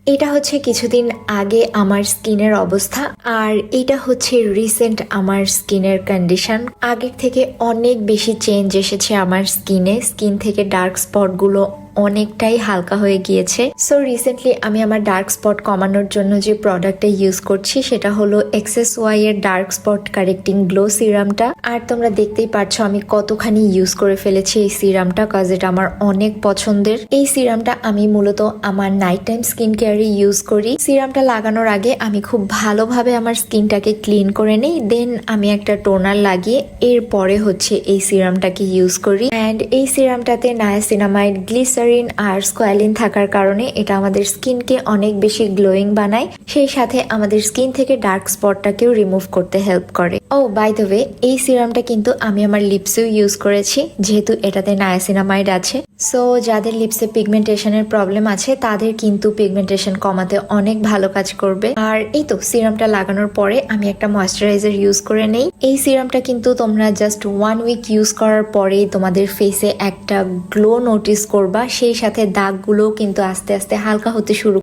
এটা হচ্ছে কিছুদিন আগে আমার স্কিনের অবস্থা, আর এটা হচ্ছে রিসেন্ট আমার স্কিনের কন্ডিশন। আগের থেকে অনেক বেশি চেঞ্জ এসেছে আমার স্কিন থেকে ডার্ক স্পট গুলো অনেকটাই হালকা হয়ে গিয়েছে। সো রিসেন্টলি আমি আমার ডার্ক স্পট কমানোর জন্য যে প্রোডাক্টটা ইউজ করছি সেটা হলো XSY এর ডার্ক স্পট কারেক্টিং গ্লো সিরামটা। আর তোমরা দেখতেই পাচ্ছ আমি কতখানি ইউজ করে ফেলেছি এই সিরামটা, কজ এটা আমার অনেক পছন্দের। এই সিরামটা আমি মূলত আমার নাইট টাইম স্কিন কেয়ারে ইউজ করি। সিরামটা লাগানোর আগে আমি খুব ভালোভাবে আমার স্কিনটাকে ক্লিন করে নিই, দেন আমি একটা টোনার লাগিয়ে এরপরে হচ্ছে এই সিরামটাকে ইউজ করি। অ্যান্ড এই সিরামটাতে নায়াসিনামাইড, গ্লিসারিন আর স্কোয়ালিন থাকার কারণে এটা আমাদের স্কিনকে অনেক বেশি গ্লোয়িং বানায়, সেই সাথে আমাদের স্কিন থেকে ডার্ক স্পটটাকেও রিমুভ করতে হেল্প করে। ও বাই দ্য ওয়ে, এই সিরামটা কিন্তু আমি আমার লিপসেও ইউজ করেছি, যেহেতু এটাতে নায়াসিনামাইড আছে। সো যাদের লিপসে পিগমেন্টেশনের প্রবলেম আছে তাদের কিন্তু পিগমেন্টেশন কমাতে অনেক ভালো কাজ করবে। আর এই তো সিরামটা লাগানোর পরে আমি একটা ময়েশ্চারাইজার ইউজ করে নেই। এই সিরামটা কিন্তু তোমরা জাস্ট 1 উইক ইউজ করার পরেই তোমাদের ফেসে একটা গ্লো নোটিস করবা, সেই সাথে দাগগুলোও কিন্তু আস্তে আস্তে হালকা হতে শুরু